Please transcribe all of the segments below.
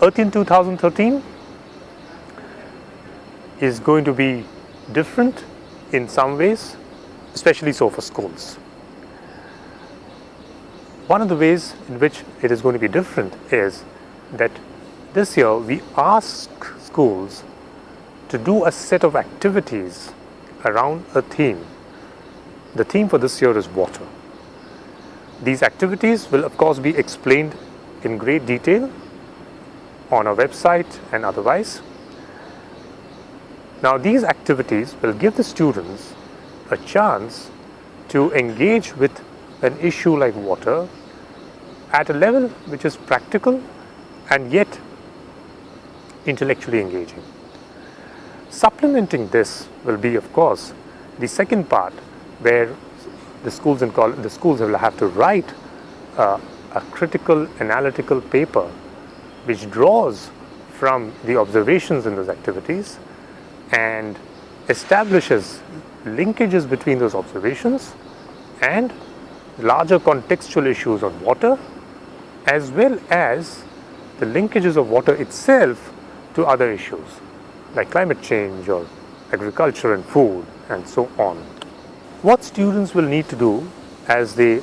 Earthian 2013 is going to be different in some ways, especially so for schools. One of the ways in which it is going to be different is that this year we ask schools to do a set of activities around a theme. The theme for this year is water. These activities will of course be explained in great detail on our website and otherwise. Now these activities will give the students a chance to engage with an issue like water at a level which is practical and yet intellectually engaging. Supplementing this will be of course the second part, where the schools will have to write a critical analytical paper which draws from the observations in those activities and establishes linkages between those observations and larger contextual issues on water, as well as the linkages of water itself to other issues like climate change or agriculture and food and so on. What students will need to do as they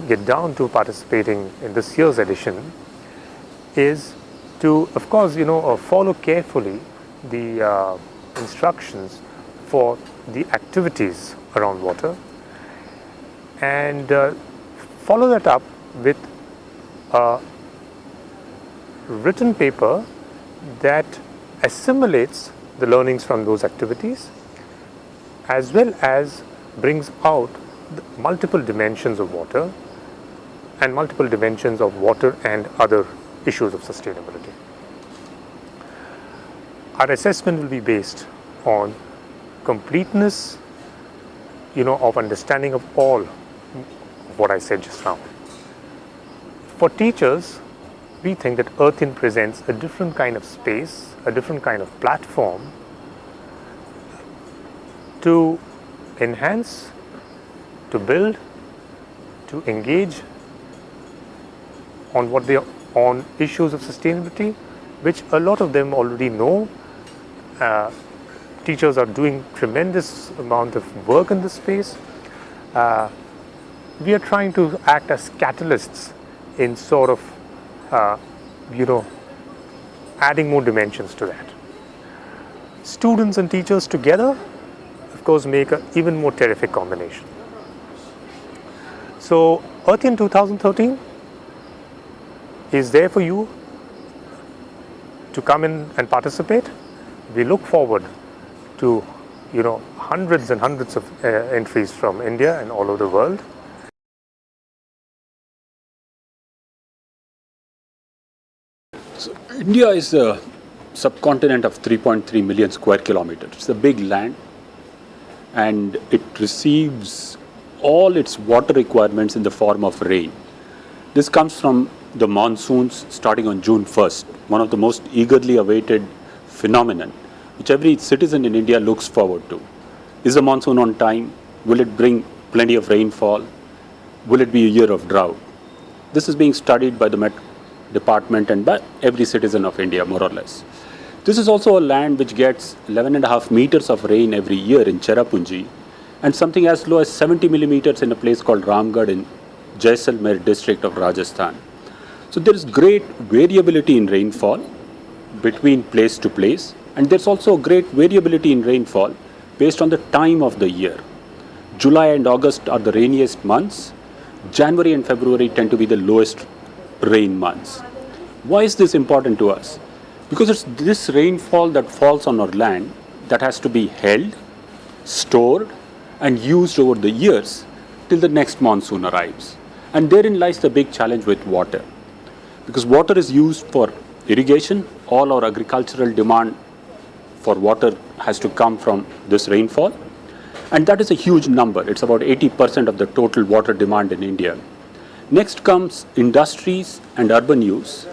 get down to participating in this year's edition is to, of course, follow carefully the instructions for the activities around water and follow that up with a written paper that assimilates the learnings from those activities as well as brings out the multiple dimensions of water and multiple dimensions of water and other issues of sustainability. Our assessment will be based on completeness, of understanding of all of what I said just now. For teachers, we think that Earthian presents a different kind of space, a different kind of platform to enhance, to build, to engage on issues of sustainability, which a lot of them already know. Teachers are doing tremendous amount of work in this space. We are trying to act as catalysts in sort of, adding more dimensions to that. Students and teachers together, of course, make an even more terrific combination. So, Earthian 2013 is there for you to come in and participate. We look forward to, hundreds and hundreds of entries from India and all over the world. So, India is a subcontinent of 3.3 million square kilometers. It's a big land, and it receives all its water requirements in the form of rain. This comes from the monsoons starting on June 1st, one of the most eagerly awaited phenomenon which every citizen in India looks forward to. Is the monsoon on time? Will it bring plenty of rainfall? Will it be a year of drought? This is being studied by the Met Department and by every citizen of India, more or less. This is also a land which gets 11.5 meters of rain every year in Cherrapunji, and something as low as 70 millimeters in a place called Ramgarh in Jaisalmer district of Rajasthan. So there is great variability in rainfall between place to place, and there's also great variability in rainfall based on the time of the year. July and August are the rainiest months. January and February tend to be the lowest rain months. Why is this important to us? Because it's this rainfall that falls on our land that has to be held, stored, and used over the years till the next monsoon arrives. And therein lies the big challenge with water. Because water is used for irrigation, all our agricultural demand for water has to come from this rainfall. And that is a huge number. It's about 80% of the total water demand in India. Next comes industries and urban use.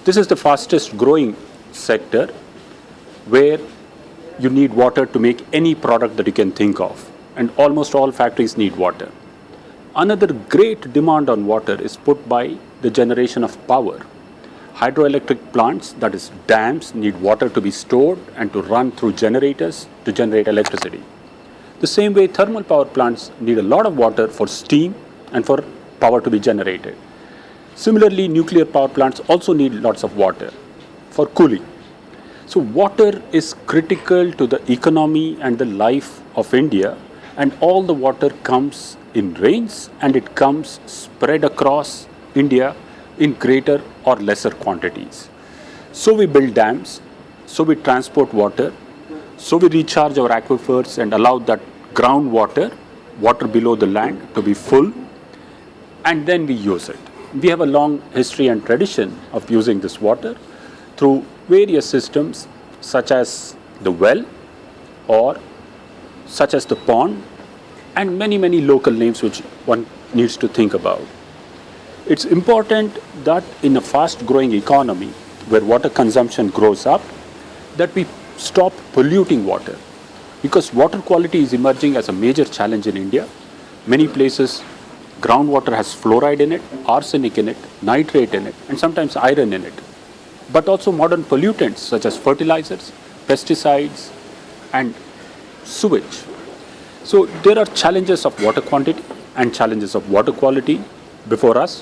This is the fastest growing sector where you need water to make any product that you can think of. And almost all factories need water. Another great demand on water is put by the generation of power. Hydroelectric plants, that is dams, need water to be stored and to run through generators to generate electricity. The same way thermal power plants need a lot of water for steam and for power to be generated. Similarly, nuclear power plants also need lots of water for cooling. So water is critical to the economy and the life of India, and all the water comes in rains and it comes spread across India in greater or lesser quantities. So we build dams, so we transport water, so we recharge our aquifers and allow that groundwater, water below the land, to be full, and then we use it. We have a long history and tradition of using this water through various systems such as the well or such as the pond, and many, many local names which one needs to think about. It's important that in a fast growing economy where water consumption grows up, that we stop polluting water, because water quality is emerging as a major challenge in India. Many places groundwater has fluoride in it, arsenic in it, nitrate in it, and sometimes iron in it. But also modern pollutants such as fertilizers, pesticides, and sewage. So there are challenges of water quantity and challenges of water quality before us,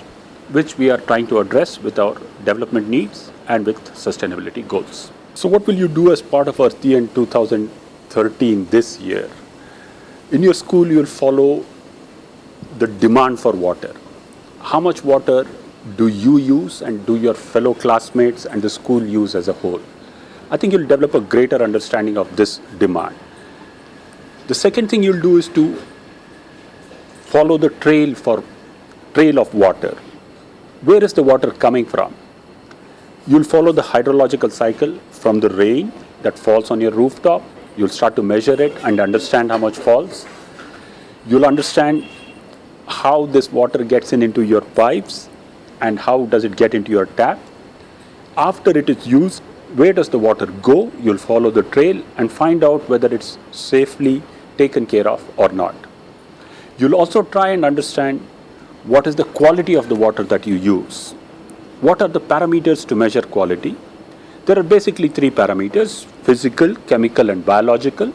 which we are trying to address with our development needs and with sustainability goals. So what will you do as part of earthian 2013 this year? In your school, you'll follow the demand for water. How much water do you use and do your fellow classmates and the school use as a whole? I think you'll develop a greater understanding of this demand. The second thing you'll do is to follow the trail of water. Where is the water coming from? You'll follow the hydrological cycle from the rain that falls on your rooftop. You'll start to measure it and understand how much falls. You'll understand how this water gets into your pipes and how does it get into your tap. After it is used, where does the water go? You'll follow the trail and find out whether it's safely taken care of or not. You'll also try and understand what is the quality of the water that you use. What are the parameters to measure quality? There are basically three parameters: physical, chemical, and biological.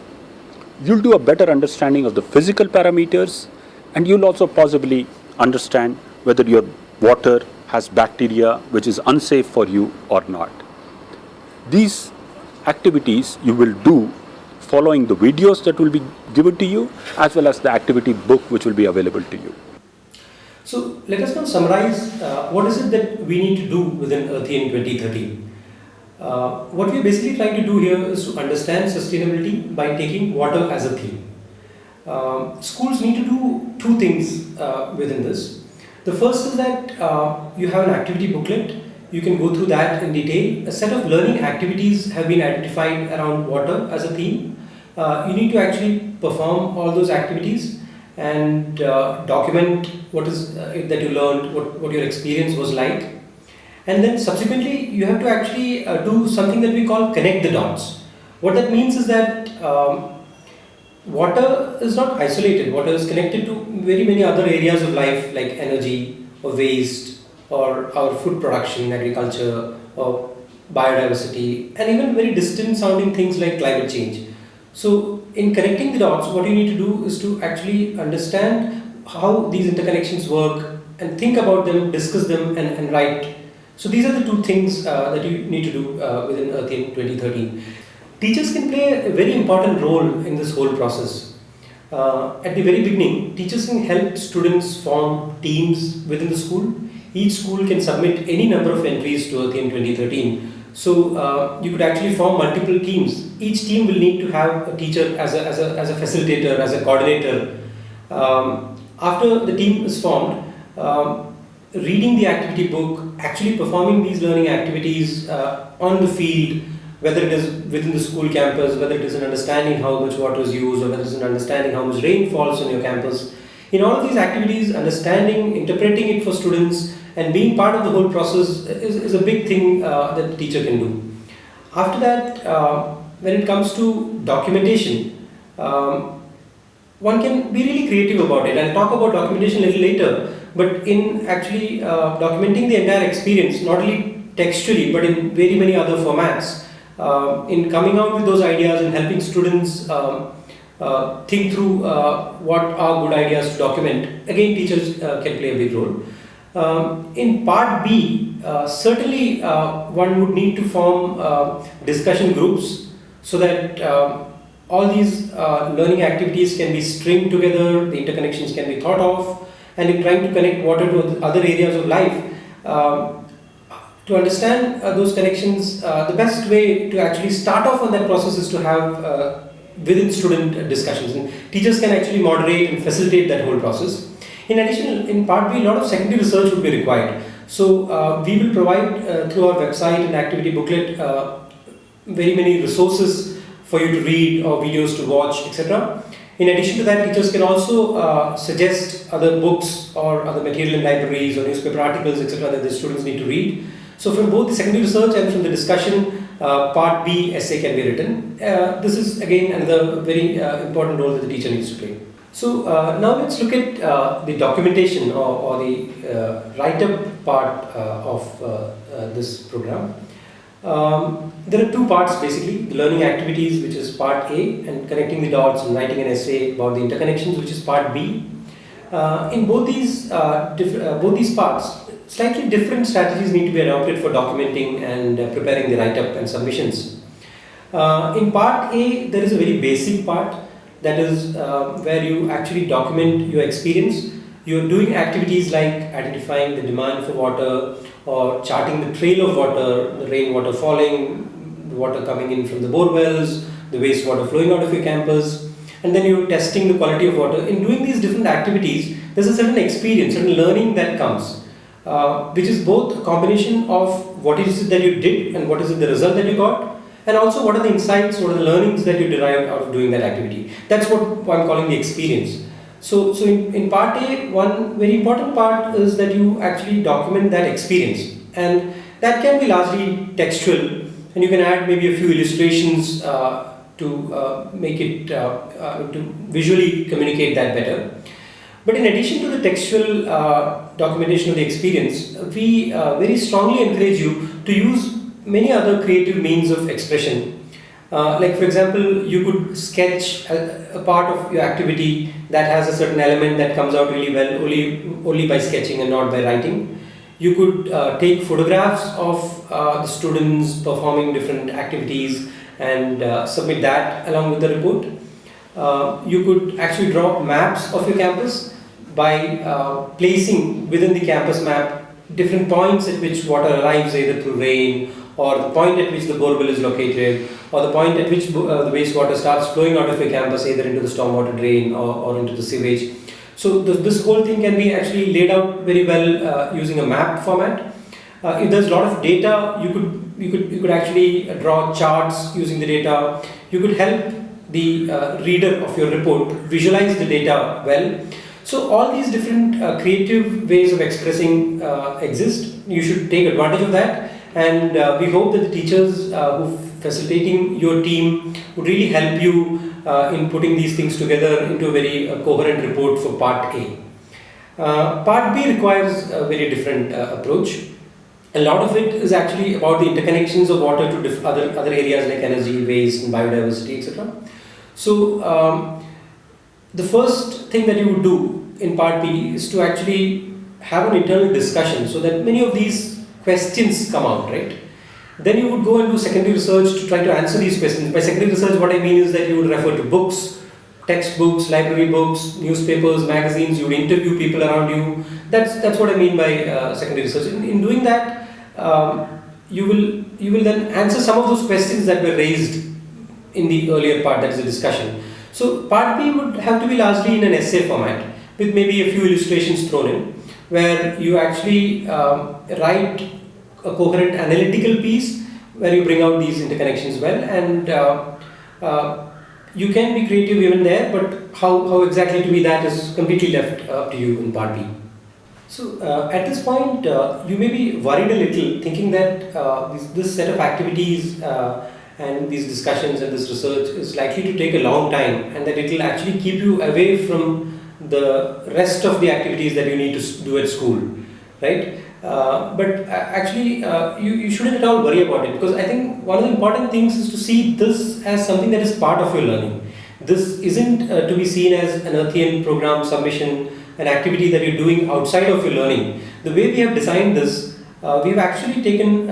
You'll do a better understanding of the physical parameters, and you'll also possibly understand whether your water has bacteria which is unsafe for you or not. These activities you will do following the videos that will be given to you, as well as the activity book which will be available to you. So let us now summarize what is it that we need to do within earthian 2030. What we are basically trying to do here is to understand sustainability by taking water as a theme. Schools need to do two things within this. The first is that you have an activity booklet. You can go through that in detail. A set of learning activities have been identified around water as a theme. You need to actually perform all those activities and document what is it that you learned, what your experience was like. And then subsequently, you have to actually do something that we call connect the dots. What that means is that water is not isolated. Water is connected to very many other areas of life like energy or waste or our food production, agriculture or biodiversity, and even very distant sounding things like climate change. So in connecting the dots, what you need to do is to actually understand how these interconnections work and think about them, discuss them and write. So these are the two things that you need to do within earthian 2013. Teachers can play a very important role in this whole process. At the very beginning, teachers can help students form teams within the school. Each school can submit any number of entries to earthian 2013. So you could actually form multiple teams. Each team will need to have a teacher as a facilitator, as a coordinator. After the team is formed, reading the activity book, actually performing these learning activities on the field, whether it is within the school campus, whether it is an understanding how much water is used, or whether it is an understanding how much rain falls on your campus. In all of these activities, understanding, interpreting it for students, and being part of the whole process is a big thing that the teacher can do. After that, when it comes to documentation, one can be really creative about it. I'll talk about documentation a little later, but in actually documenting the entire experience, not only textually, but in very many other formats, in coming out with those ideas and helping students think through what are good ideas to document. Again, teachers can play a big role. In part B, certainly one would need to form discussion groups so that all these learning activities can be stringed together, the interconnections can be thought of, and in trying to connect water to other areas of life. To understand those connections, the best way to actually start off on that process is to have within student discussions, and teachers can actually moderate and facilitate that whole process. In addition, in part B, a lot of secondary research would be required. So we will provide through our website and activity booklet very many resources for you to read or videos to watch, etc. In addition to that, teachers can also suggest other books or other material in libraries or newspaper articles, etc. that the students need to read. So from both the secondary research and from the discussion, part B essay can be written. This is again another very important role that the teacher needs to play. So now let's look at the documentation or the write-up part of this program. There are two parts basically: the learning activities, which is part A, and connecting the dots and writing an essay about the interconnections, which is part B. In both these parts, slightly different strategies need to be adopted for documenting and preparing the write-up and submissions. In part A, there is a very basic part, that is where you actually document your experience. You're doing activities like identifying the demand for water or charting the trail of water, the rainwater falling, the water coming in from the bore wells, the wastewater flowing out of your campus, and then you're testing the quality of water. In doing these different activities, there's a certain experience, certain learning that comes, which is both a combination of what is it that you did and what is it the result that you got, and also what are the insights, what are the learnings that you derived out of doing that activity. That's what I'm calling the experience. So in part A, one very important part is that you actually document that experience, and that can be largely textual, and you can add maybe a few illustrations to make it to visually communicate that better. But in addition to the textual documentation of the experience, we very strongly encourage you to use many other creative means of expression. Like for example, you could sketch a part of your activity that has a certain element that comes out really well only by sketching and not by writing. You could take photographs of the students performing different activities and submit that along with the report. You could actually draw maps of your campus by placing within the campus map different points at which water arrives, either through rain, or the point at which the borewell is located, or the point at which the wastewater starts flowing out of your campus, either into the stormwater drain or into the sewage. So this whole thing can be actually laid out very well using a map format. If there's a lot of data, you could actually draw charts using the data. You could help the reader of your report visualize the data well. So all these different creative ways of expressing exist. You should take advantage of that, and we hope that the teachers who facilitating your team would really help you in putting these things together into a very coherent report for part A. Part B requires a very different approach. A lot of it is actually about the interconnections of water to other areas like energy, waste, and biodiversity, etc. So the first thing that you would do in part B is to actually have an internal discussion so that many of these questions come out, right? Then you would go and do secondary research to try to answer these questions. By secondary research, what I mean is that you would refer to books, textbooks, library books, newspapers, magazines. You would interview people around you. That's what I mean by secondary research. In doing that, you will then answer some of those questions that were raised in the earlier part, that is the discussion. So part B would have to be largely in an essay format with maybe a few illustrations thrown in, where you actually write a coherent analytical piece where you bring out these interconnections well, and you can be creative even there, but how exactly to be that is completely left up to you in part B. So at this point, you may be worried a little, thinking that this set of activities and these discussions and this research is likely to take a long time, and that it will actually keep you away from the rest of the activities that you need to do at school. right? You shouldn't at all worry about it, because I think one of the important things is to see this as something that is part of your learning. This isn't to be seen as an earthian program submission, an activity that you're doing outside of your learning. The way we have designed this, we've actually taken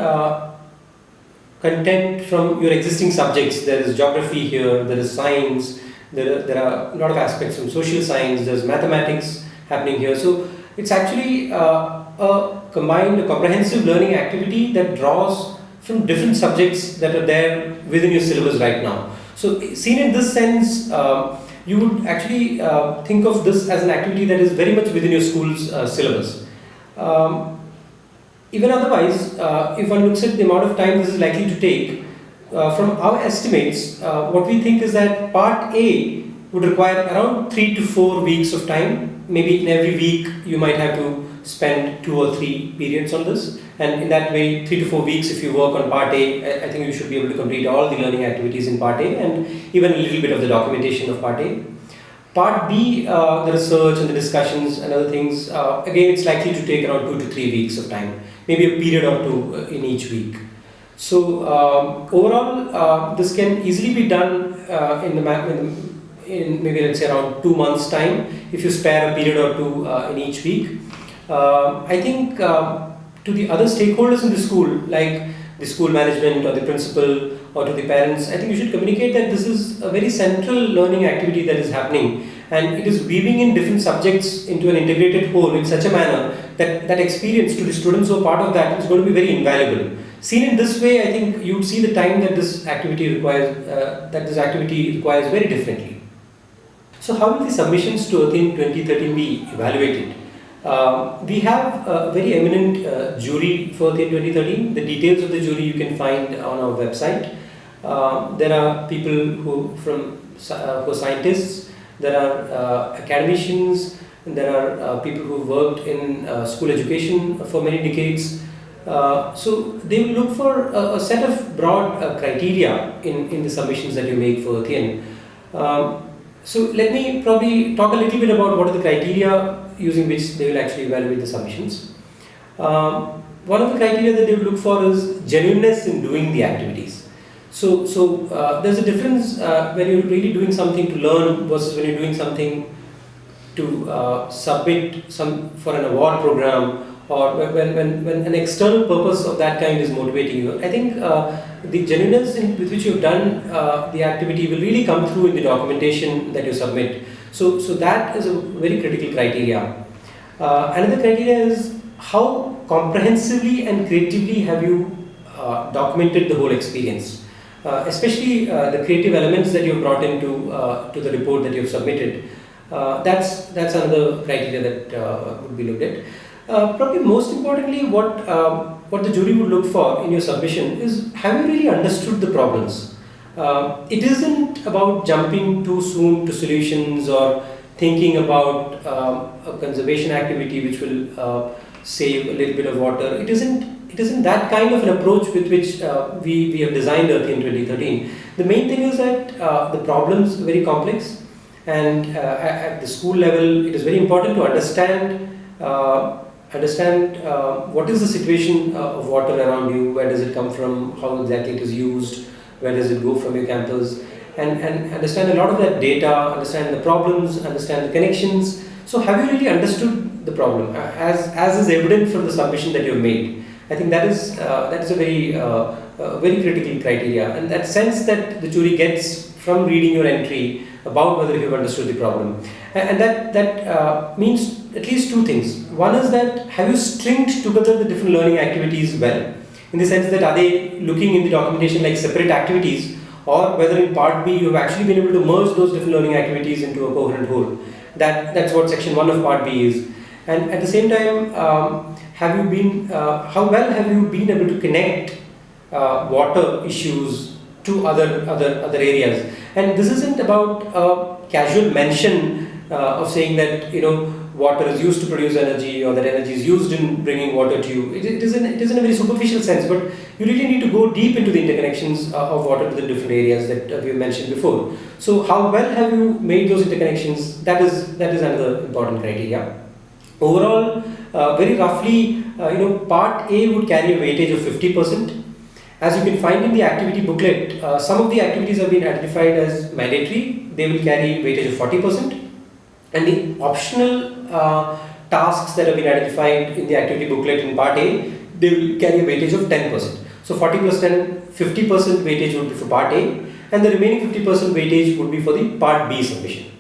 content from your existing subjects. There is geography here, there is science, there are a lot of aspects from social science, there's mathematics happening here. So it's actually a combined, a comprehensive learning activity that draws from different subjects that are there within your syllabus right now. So seen in this sense, you would actually think of this as an activity that is very much within your school's syllabus. Even otherwise, if one looks at the amount of time this is likely to take, from our estimates, what we think is that part A would require around 3 to 4 weeks of time. Maybe in every week you might have to spend 2 or 3 periods on this, and in that way 3 to 4 weeks if you work on part A, I think you should be able to complete all the learning activities in part A and even a little bit of the documentation of part A. Part B, the research and the discussions and other things, again it's likely to take around 2 to 3 weeks of time, maybe a period or two in each week. So overall, this can easily be done in maybe let's say around 2 months' time if you spare a period or two in each week. I think to the other stakeholders in the school, like the school management or the principal or to the parents, I think you should communicate that this is a very central learning activity that is happening, and it is weaving in different subjects into an integrated whole in such a manner that that experience to the students who are part of that is going to be very invaluable. Seen in this way, I think you would see the time that this activity requires, very differently. So how will the submissions to earthian 2013 be evaluated? We have a very eminent jury for earthian 2013. The details of the jury you can find on our website. There are people who are scientists, there are academicians, and there are people who worked in school education for many decades. So they will look for a set of broad criteria in the submissions that you make for earthian. So let me probably talk a little bit about what are the criteria using which they will actually evaluate the submissions. One of the criteria that they will look for is genuineness in doing the activities. So there's a difference when you're really doing something to learn versus when you're doing something to submit for an award program, or when an external purpose of that kind is motivating you. I think the genuineness with which you've done the activity will really come through in the documentation that you submit. So that is a very critical criteria. Another criteria is how comprehensively and creatively have you documented the whole experience. Especially the creative elements that you've brought into to the report that you've submitted. That's another criteria that would be looked at. Probably most importantly, what the jury would look for in your submission is, have you really understood the problems? It isn't about jumping too soon to solutions or thinking about a conservation activity which will save a little bit of water. It isn't that kind of an approach with which we have designed earthian 2013. The main thing is that the problems are very complex, and at the school level, it is very important to understand what is the situation of water around you, where does it come from, how exactly it is used, where does it go from your campus, and understand a lot of that data, understand the problems, understand the connections. So have you really understood the problem, as is evident from the submission that you have made? I think that is a very critical criteria, and that sense that the jury gets from reading your entry about whether you have understood the problem, and that means at least two things. One is that, have you stringed together the different learning activities well, in the sense that are they looking in the documentation like separate activities, or whether in part B you have actually been able to merge those different learning activities into a coherent whole. That's what section 1 of part B is. And at the same time, how well have you been able to connect water issues to other areas? And this isn't about a casual mention of saying that water is used to produce energy, or that energy is used in bringing water to you. It is in a very superficial sense, but you really need to go deep into the interconnections of water to the different areas that we mentioned before. So how well have you made those interconnections? That is another important criteria. Overall, very roughly, part A would carry a weightage of 50%. As you can find in the activity booklet, some of the activities have been identified as mandatory. They will carry weightage of 40%. And the optional tasks that have been identified in the activity booklet in part A, they will carry a weightage of 10%. So 40 plus 10, 50% weightage would be for part A, and the remaining 50% weightage would be for the part B submission.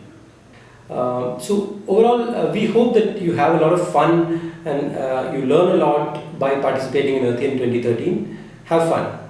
So overall, we hope that you have a lot of fun and you learn a lot by participating in earthian 2013. Have fun.